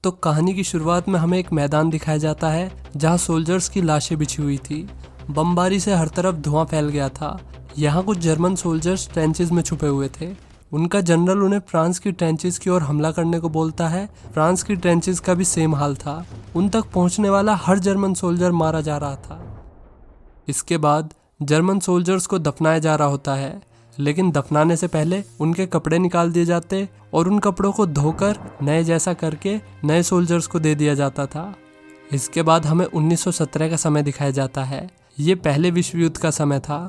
तो कहानी की शुरुआत में हमें एक मैदान दिखाया जाता है जहां सोल्जर्स की लाशें बिछी हुई थी। बमबारी से हर तरफ धुआं फैल गया था। यहाँ कुछ जर्मन सोल्जर्स ट्रेंचेस में छुपे हुए थे। उनका जनरल उन्हें फ्रांस की ट्रेंचेस की ओर हमला करने को बोलता है। फ्रांस की ट्रेंचेस का भी सेम हाल था। उन तक पहुंचने वाला हर जर्मन सोल्जर मारा जा रहा था। इसके बाद जर्मन सोल्जर्स को दफनाया जा रहा होता है, लेकिन दफनाने से पहले उनके कपड़े निकाल दिए जाते और उन कपड़ों को धोकर नए जैसा करके नए सोल्जर्स को दे दिया जाता था। इसके बाद हमें 1917 का समय दिखाया जाता है। ये पहले विश्व युद्ध का समय था।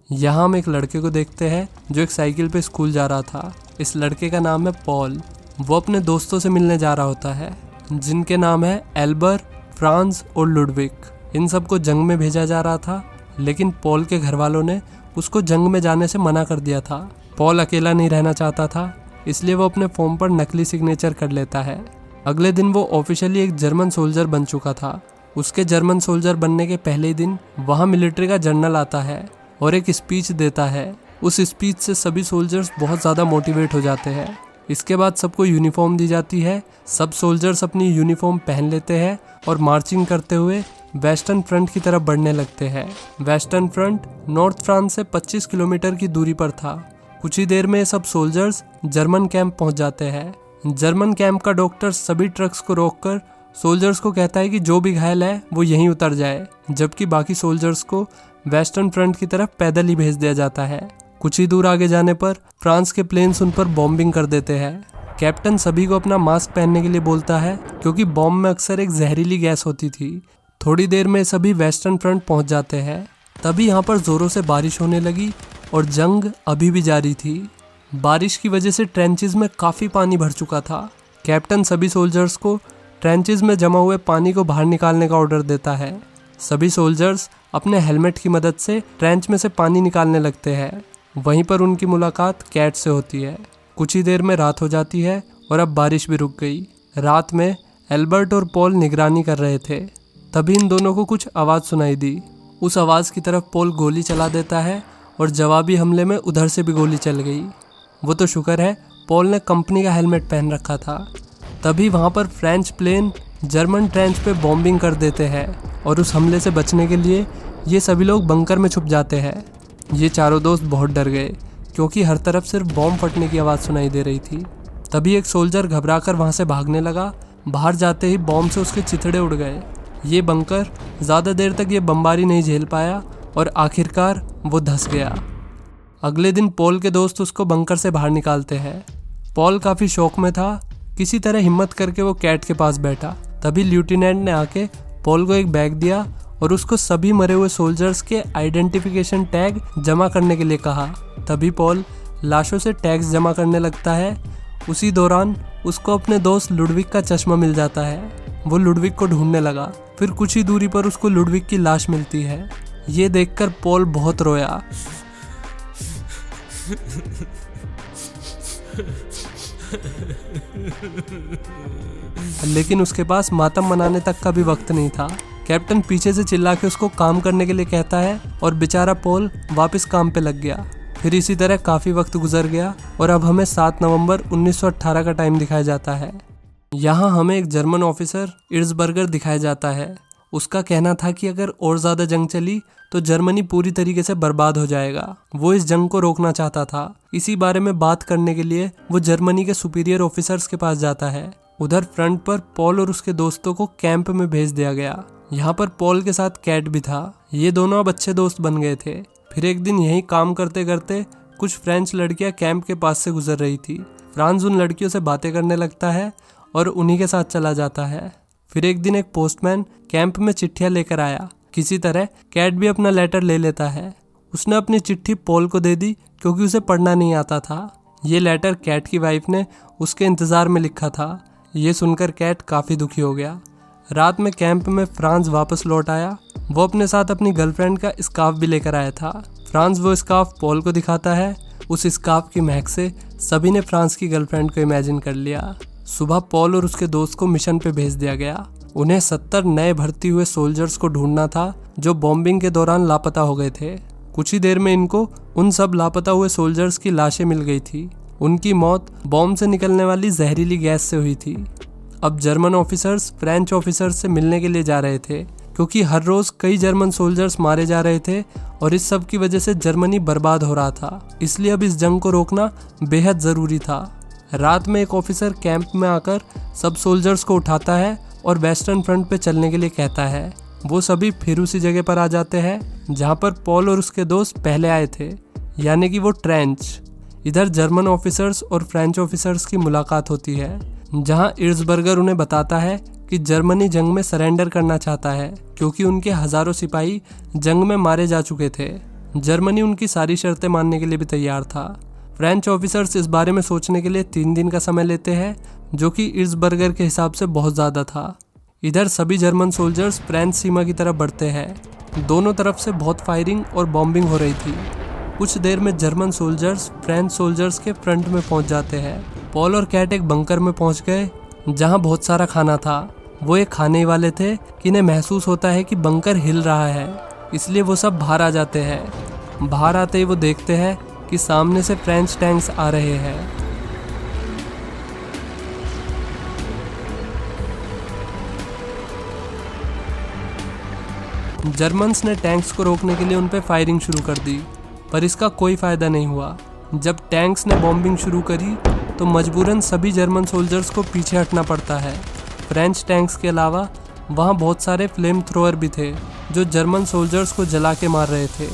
यहाँ हम एक लड़के को देखते हैं जो एक साइकिल पे स्कूल जा रहा था। इस लड़के का नाम है पॉल। वो अपने दोस्तों से मिलने जा रहा होता है जिनके नाम है एल्बर, फ्रांस और लुडविक। इन सबको जंग में भेजा जा रहा था, लेकिन पॉल के घर वालों ने उसको जंग में जाने से मना कर दिया था। पॉल अकेला नहीं रहना चाहता था, इसलिए वो अपने फॉर्म पर नकली सिग्नेचर कर लेता है। अगले दिन वो ऑफिशियली एक जर्मन सोल्जर बन चुका था। उसके जर्मन सोल्जर बनने के पहले ही दिन वहाँ मिलिट्री का जनरल आता है और एक स्पीच देता है। उस स्पीच से सभी सोल्जर्स बहुत ज़्यादा मोटिवेट हो जाते हैं। इसके बाद सबको यूनिफॉर्म दी जाती है। सब सोल्जर्स अपनी यूनिफॉर्म पहन लेते हैं और मार्चिंग करते हुए वेस्टर्न फ्रंट की तरफ बढ़ने लगते हैं। वेस्टर्न फ्रंट नॉर्थ फ्रांस से 25 किलोमीटर की दूरी पर था। कुछ ही देर में सब सोल्जर्स जर्मन कैंप पहुंच जाते हैं। जर्मन कैंप का डॉक्टर सभी ट्रक्स को रोककर सोल्जर्स को कहता है कि जो भी घायल है वो यहीं उतर जाए, जबकि बाकी सोल्जर्स को वेस्टर्न फ्रंट की तरफ पैदल ही भेज दिया जाता है। कुछ ही दूर आगे जाने पर फ्रांस के प्लेन्स उन पर बॉम्बिंग कर देते हैं। कैप्टन सभी को अपना मास्क पहनने के लिए बोलता है, क्योंकि बॉम्ब में अक्सर एक जहरीली गैस होती थी। थोड़ी देर में सभी वेस्टर्न फ्रंट पहुंच जाते हैं। तभी यहाँ पर जोरों से बारिश होने लगी और जंग अभी भी जारी थी। बारिश की वजह से ट्रेंचेस में काफ़ी पानी भर चुका था। कैप्टन सभी सोल्जर्स को ट्रेंचेस में जमा हुए पानी को बाहर निकालने का ऑर्डर देता है। सभी सोल्जर्स अपने हेलमेट की मदद से ट्रेंच में से पानी निकालने लगते हैं। वहीं पर उनकी मुलाकात कैट से होती है। कुछ ही देर में रात हो जाती है और अब बारिश भी रुक गई। रात में एल्बर्ट और पॉल निगरानी कर रहे थे। तभी इन दोनों को कुछ आवाज़ सुनाई दी। उस आवाज़ की तरफ पॉल गोली चला देता है और जवाबी हमले में उधर से भी गोली चल गई। वो तो शुक्र है पॉल ने कंपनी का हेलमेट पहन रखा था। तभी वहाँ पर फ्रेंच प्लेन जर्मन ट्रेंच पे बॉम्बिंग कर देते हैं और उस हमले से बचने के लिए ये सभी लोग बंकर में छुप जाते हैं। ये चारों दोस्त बहुत डर गए, क्योंकि हर तरफ सिर्फ बॉम्ब फटने की आवाज़ सुनाई दे रही थी। तभी एक सोल्जर घबराकर वहाँ से भागने लगा। बाहर जाते ही बॉम्ब से उसके चिथड़े उड़ गए। ये बंकर ज़्यादा देर तक ये बमबारी नहीं झेल पाया और आखिरकार वो धंस गया। अगले दिन पॉल के दोस्त उसको बंकर से बाहर निकालते हैं। पॉल काफ़ी शौक में था। किसी तरह हिम्मत करके वो कैट के पास बैठा। तभी लेफ्टिनेंट ने आके पॉल को एक बैग दिया और उसको सभी मरे हुए सोल्जर्स के आइडेंटिफिकेशन टैग जमा करने के लिए कहा। तभी पॉल लाशों से टैग्स जमा करने लगता है। उसी दौरान उसको अपने दोस्त लुडविक का चश्मा मिल जाता है। वो लुडविक को ढूंढने लगा। फिर कुछ ही दूरी पर उसको लुडविक की लाश मिलती है। ये देखकर पॉल बहुत रोया। लेकिन उसके पास मातम मनाने तक का भी वक्त नहीं था। कैप्टन पीछे से चिल्ला के उसको काम करने के लिए कहता है और बेचारा पॉल वापस काम पे लग गया। फिर इसी तरह काफ़ी वक्त गुजर गया और अब हमें 7 नवंबर 1918 का टाइम दिखाया जाता है। यहाँ हमें एक जर्मन ऑफिसर इर्जबर्गर दिखाया जाता है। उसका कहना था कि अगर और ज़्यादा जंग चली तो जर्मनी पूरी तरीके से बर्बाद हो जाएगा। वो इस जंग को रोकना चाहता था। इसी बारे में बात करने के लिए वो जर्मनी के सुपीरियर ऑफिसर्स के पास जाता है। उधर फ्रंट पर पॉल और उसके दोस्तों को कैंप में भेज दिया गया। यहाँ पर पॉल के साथ कैट भी था। ये दोनों अब अच्छे दोस्त बन गए थे। फिर एक दिन यहीं काम करते करते कुछ फ्रेंच लड़कियाँ कैंप के पास से गुजर रही थी। फ्रांस उन लड़कियों से बातें करने लगता है और उन्हीं के साथ चला जाता है। फिर एक दिन एक पोस्टमैन कैंप में चिट्ठियाँ लेकर आया। किसी तरह कैट भी अपना लेटर ले लेता है। उसने अपनी चिट्ठी पॉल को दे दी, क्योंकि उसे पढ़ना नहीं आता था। ये लेटर कैट की वाइफ ने उसके इंतज़ार में लिखा था। ये सुनकर कैट काफ़ी दुखी हो गया। रात में कैंप में फ्रांस वापस लौट आया। वो अपने साथ अपनी गर्लफ्रेंड का स्कार्फ भी लेकर आया था। फ्रांस वो स्कार्फ पॉल को दिखाता है। उस स्कार्फ की महक से सभी ने फ्रांस की गर्लफ्रेंड को इमेजिन कर लिया। सुबह पॉल और उसके दोस्त को मिशन पे भेज दिया गया। उन्हें 70 नए भर्ती हुए सोल्जर्स को ढूंढना था जो बॉम्बिंग के दौरान लापता हो गए थे। कुछ ही देर में इनको उन सब लापता हुए सोल्जर्स की लाशें मिल गई थी। उनकी मौत बॉम्ब से निकलने वाली जहरीली गैस से हुई थी। अब जर्मन ऑफिसर्स फ्रेंच ऑफिसर्स से मिलने के लिए जा रहे थे, क्योंकि हर रोज कई जर्मन सोल्जर्स मारे जा रहे थे और इस सब की वजह से जर्मनी बर्बाद हो रहा था। इसलिए अब इस जंग को रोकना बेहद ज़रूरी था। रात में एक ऑफिसर कैंप में आकर सब सोल्जर्स को उठाता है और वेस्टर्न फ्रंट पे चलने के लिए कहता है। वो सभी फिर उसी जगह पर आ जाते हैं जहाँ पर पॉल और उसके दोस्त पहले आए थे, यानी कि वो ट्रेंच। इधर जर्मन ऑफिसर्स और फ्रेंच ऑफिसर्स की मुलाकात होती है, जहाँ इर्जबर्गर उन्हें बताता है कि जर्मनी जंग में सरेंडर करना चाहता है, क्योंकि उनके हजारों सिपाही जंग में मारे जा चुके थे। जर्मनी उनकी सारी शर्तें मानने के लिए भी तैयार था। फ्रेंच ऑफिसर्स इस बारे में सोचने के लिए 3 दिन का समय लेते हैं, जो कि इर्जबर्गर के हिसाब से बहुत ज़्यादा था। इधर सभी जर्मन सोल्जर्स फ्रेंच सीमा की तरफ बढ़ते हैं। दोनों तरफ से बहुत फायरिंग और बॉम्बिंग हो रही थी। कुछ देर में जर्मन सोल्जर्स फ्रेंच सोल्जर्स के फ्रंट में पहुंच जाते हैं। पॉल और कैट एक बंकर में पहुंच गए जहां बहुत सारा खाना था। वो एक खाने ही वाले थे कि इन्हें महसूस होता है कि बंकर हिल रहा है, इसलिए वो सब बाहर आ जाते हैं। बाहर आते ही वो देखते हैं कि सामने से फ्रेंच टैंक्स आ रहे हैं। जर्मन्स ने टैंक्स को रोकने के लिए उन पर फायरिंग शुरू कर दी, पर इसका कोई फायदा नहीं हुआ। जब टैंक्स ने बॉम्बिंग शुरू करी तो मजबूरन सभी जर्मन सोल्जर्स को पीछे हटना पड़ता है। फ्रेंच टैंक्स के अलावा वहाँ बहुत सारे फ्लेम थ्रोअर भी थे जो जर्मन सोल्जर्स को जला के मार रहे थे।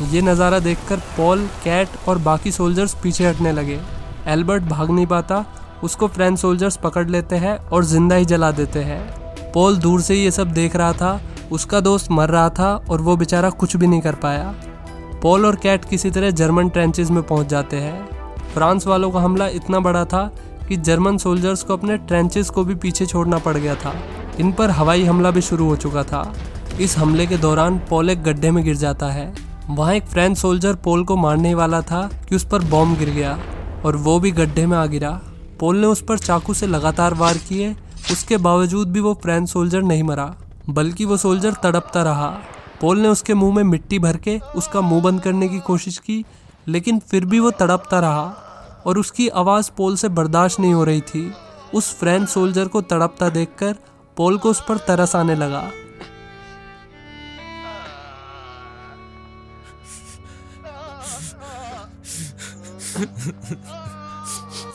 ये नज़ारा देखकर पॉल, कैट और बाकी सोल्जर्स पीछे हटने लगे। एल्बर्ट भाग नहीं पाता, उसको फ्रेंच सोल्जर्स पकड़ लेते हैं और जिंदा ही जला देते हैं। पॉल दूर से ये सब देख रहा था, उसका दोस्त मर रहा था और वो बेचारा कुछ भी नहीं कर पाया। पॉल और कैट किसी तरह जर्मन ट्रेंचेस में पहुंच जाते हैं। फ्रांस वालों का हमला इतना बड़ा था कि जर्मन सोल्जर्स को अपने ट्रेंचेस को भी पीछे छोड़ना पड़ गया था। इन पर हवाई हमला भी शुरू हो चुका था। इस हमले के दौरान पॉल एक गड्ढे में गिर जाता है। वहाँ एक फ्रेंच सोल्जर पॉल को मारने ही वाला था कि उस पर बॉम्ब गिर गया और वो भी गड्ढे में आ गिरा। पॉल ने उस पर चाकू से लगातार वार किए, उसके बावजूद भी वो फ्रेंच सोल्जर नहीं मरा, बल्कि वो सोल्जर तड़पता रहा। पॉल ने उसके मुंह में मिट्टी भर के उसका मुंह बंद करने की कोशिश की, लेकिन फिर भी वो तड़पता रहा और उसकी आवाज़ पॉल से बर्दाश्त नहीं हो रही थी। उस फ्रेंच सोल्जर को तड़पता देखकर पॉल को उस पर तरस आने लगा।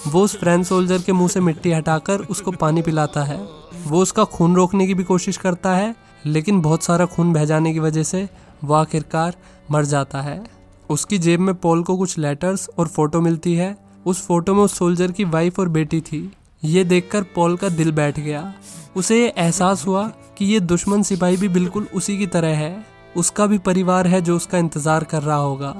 वो उस फ्रेंच सोल्जर के मुंह से मिट्टी हटाकर उसको पानी पिलाता है। वो उसका खून रोकने की भी कोशिश करता है, लेकिन बहुत सारा खून बह जाने की वजह से वो आखिरकार मर जाता है। उसकी जेब में पॉल को कुछ लेटर्स और फोटो मिलती है। उस फोटो में उस सोल्जर की वाइफ और बेटी थी। ये देखकर पॉल का दिल बैठ गया। उसे ये एहसास हुआ कि ये दुश्मन सिपाही भी बिल्कुल उसी की तरह है। उसका भी परिवार है जो उसका इंतजार कर रहा होगा।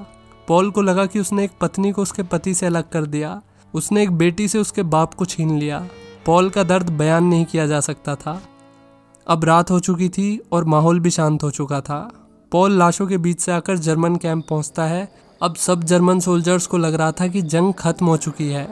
पॉल को लगा कि उसने एक पत्नी को उसके पति से अलग कर दिया, उसने एक बेटी से उसके बाप को छीन लिया। पॉल का दर्द बयान नहीं किया जा सकता था। अब रात हो चुकी थी और माहौल भी शांत हो चुका था। पॉल लाशों के बीच से आकर जर्मन कैंप पहुंचता है। अब सब जर्मन सोल्जर्स को लग रहा था कि जंग खत्म हो चुकी है।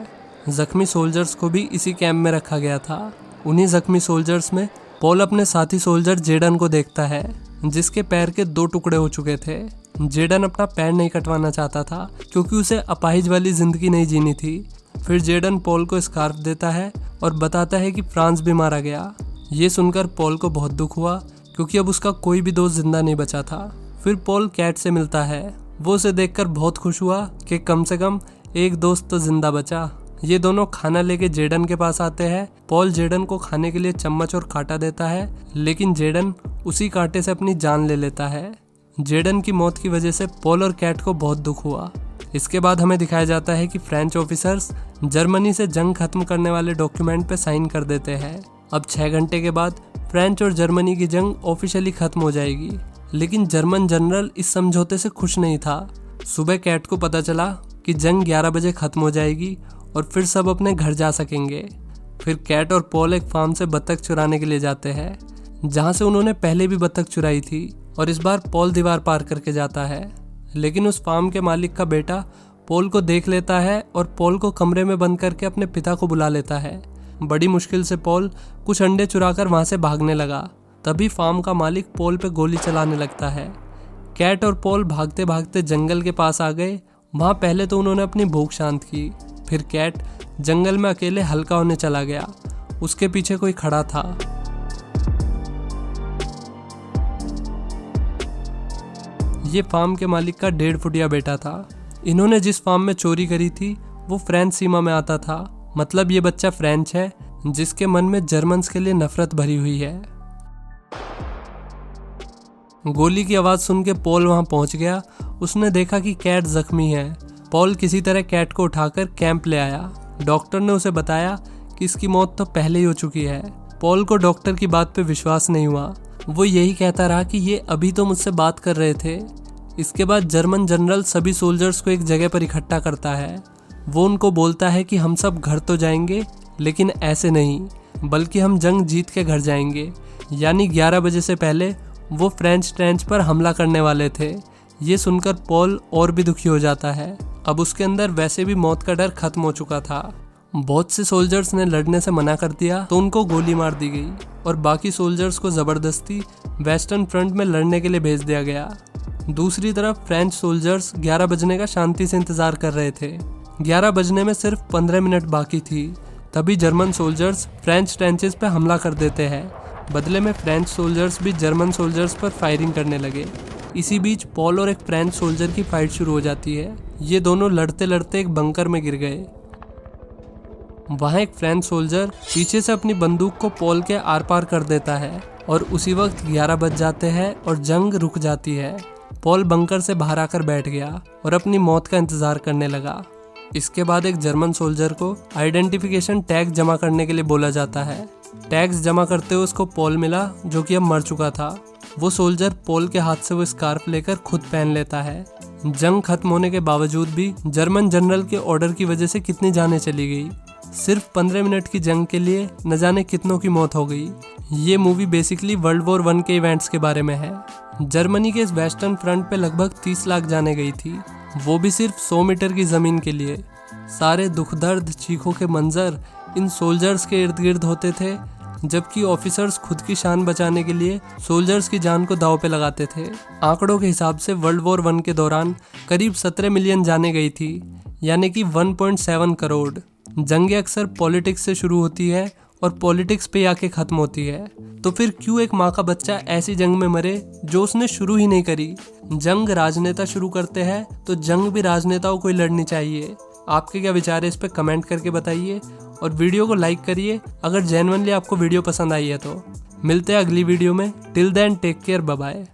जख्मी सोल्जर्स को भी इसी कैंप में रखा गया था। उन्हीं जख्मी सोल्जर्स में पॉल अपने साथी सोल्जर जेडन को देखता है, जिसके पैर के 2 टुकड़े हो चुके थे। जेडन अपना पैर नहीं कटवाना चाहता था, क्योंकि उसे अपाहिज वाली जिंदगी नहीं जीनी थी। फिर जेडन पॉल को स्कार्फ देता है और बताता है कि फ्रांस भी मारा गया। ये सुनकर पॉल को बहुत दुख हुआ, क्योंकि अब उसका कोई भी दोस्त जिंदा नहीं बचा था। फिर पॉल कैट से मिलता है। वो उसे देखकर बहुत खुश हुआ कि कम से कम एक दोस्त तो जिंदा बचा। ये दोनों खाना लेके जेडन के पास आते हैं। पॉल जेडन को खाने के लिए चम्मच और कांटा देता है, लेकिन जेडन उसी कांटे से अपनी जान ले लेता है। जेडन की मौत की वजह से पॉल और कैट को बहुत दुख हुआ। इसके बाद हमें दिखाया जाता है कि फ्रेंच ऑफिसर्स जर्मनी से जंग खत्म करने वाले डॉक्यूमेंट पे साइन कर देते हैं। अब 6 घंटे के बाद फ्रेंच और जर्मनी की जंग ऑफिशियली खत्म हो जाएगी, लेकिन जर्मन जनरल इस समझौते से खुश नहीं था। सुबह कैट को पता चला कि जंग 11 बजे खत्म हो जाएगी और फिर सब अपने घर जा सकेंगे। फिर कैट और पॉल एक फार्म से बत्तख चुराने के लिए जाते हैं, जहाँ से उन्होंने पहले भी बत्तख चुराई थी, और इस बार पॉल दीवार पार करके जाता है। लेकिन उस फार्म के मालिक का बेटा पॉल को देख लेता है और पॉल को कमरे में बंद करके अपने पिता को बुला लेता है। बड़ी मुश्किल से पॉल कुछ अंडे चुराकर वहां से भागने लगा। तभी फार्म का मालिक पॉल पे गोली चलाने लगता है। कैट और पॉल भागते भागते जंगल के पास आ गए। वहाँ पहले तो उन्होंने अपनी भूख शांत की। फिर कैट जंगल में अकेले हल्का होने चला गया उसके पीछे कोई खड़ा था। ये फार्म के मालिक का 1.5 फुटिया बेटा था। इन्होंने जिस फार्म में चोरी करी थी वो फ्रेंच सीमा में आता था। मतलब ये बच्चा फ्रेंच है जिसके मन में जर्मन्स के लिए नफरत भरी हुई है। गोली की आवाज सुन के पॉल वहां पहुंच गया। उसने देखा कि कैट जख्मी है। पॉल किसी तरह कैट को उठाकर कैंप ले आया। डॉक्टर ने उसे बताया कि इसकी मौत तो पहले ही हो चुकी है। पॉल को डॉक्टर की बात पे विश्वास नहीं हुआ। वो यही कहता रहा कि ये अभी तो मुझसे बात कर रहे थे। इसके बाद जर्मन जनरल सभी सोल्जर्स को एक जगह पर इकट्ठा करता है। वो उनको बोलता है कि हम सब घर तो जाएंगे, लेकिन ऐसे नहीं, बल्कि हम जंग जीत के घर जाएंगे। यानी 11 बजे से पहले वो फ्रेंच ट्रेंच पर हमला करने वाले थे। ये सुनकर पॉल और भी दुखी हो जाता है। अब उसके अंदर वैसे भी मौत का डर खत्म हो चुका था। बहुत से सोल्जर्स ने लड़ने से मना कर दिया तो उनको गोली मार दी गई और बाकी सोल्जर्स को जबरदस्ती वेस्टर्न फ्रंट में लड़ने के लिए भेज दिया गया। दूसरी तरफ फ्रेंच सोल्जर्स 11 बजने का शांति से इंतजार कर रहे थे। 11 बजने में सिर्फ 15 मिनट बाकी थी। तभी जर्मन सोल्जर्स फ्रेंच ट्रेंचेस पे हमला कर देते हैं। बदले में फ्रेंच सोल्जर्स भी जर्मन सोल्जर्स पर फायरिंग करने लगे। इसी बीच पॉल और एक फ्रेंच सोल्जर की फाइट शुरू हो जाती है। ये दोनों लड़ते लड़ते एक बंकर में गिर गए। वहाँ एक फ्रेंच सोल्जर पीछे से अपनी बंदूक को पॉल के आर पार कर देता है और उसी वक्त 11 बज जाते हैं और जंग रुक जाती है। पॉल बंकर से बाहर आकर बैठ गया और अपनी मौत का इंतजार करने लगा। इसके बाद एक जर्मन सोल्जर को आइडेंटिफिकेशन टैग जमा करने के लिए बोला जाता है। टैग्स जमा करते हुए उसको पॉल मिला जो कि अब मर चुका था। वो सोल्जर पॉल के हाथ से वो स्कार्फ लेकर खुद पहन लेता है। जंग खत्म होने के बावजूद भी जर्मन जनरल के ऑर्डर की वजह से कितनी जानें चली गई। सिर्फ 15 मिनट की जंग के लिए न जाने कितनों की मौत हो गई। ये मूवी बेसिकली वर्ल्ड वॉर 1 के इवेंट्स के बारे में है। जर्मनी के इस वेस्टर्न फ्रंट पे लगभग 30 लाख जाने गई थी, वो भी सिर्फ 100 मीटर की जमीन के लिए। सारे दुख दर्द चीखों के मंजर इन सोल्जर्स के इर्द गिर्द होते थे, जबकि ऑफिसर्स खुद की शान बचाने के लिए सोल्जर्स की जान को दांव पे लगाते थे। आंकड़ों के हिसाब से वर्ल्ड वॉर 1 के दौरान करीब 17 मिलियन जाने गई थी, यानी कि 1.7 करोड़। जंगें अक्सर पॉलिटिक्स से शुरू होती है और पॉलिटिक्स पे आके खत्म होती है। तो फिर क्यों एक माँ का बच्चा ऐसी जंग में मरे जो उसने शुरू ही नहीं करी। जंग राजनेता शुरू करते हैं तो जंग भी राजनेताओं को ही लड़नी चाहिए। आपके क्या विचार है इस पे कमेंट करके बताइए और वीडियो को लाइक करिए अगर जेन्युइनली आपको वीडियो पसंद आई है तो। मिलते हैं अगली वीडियो में। Till then take care, bye bye.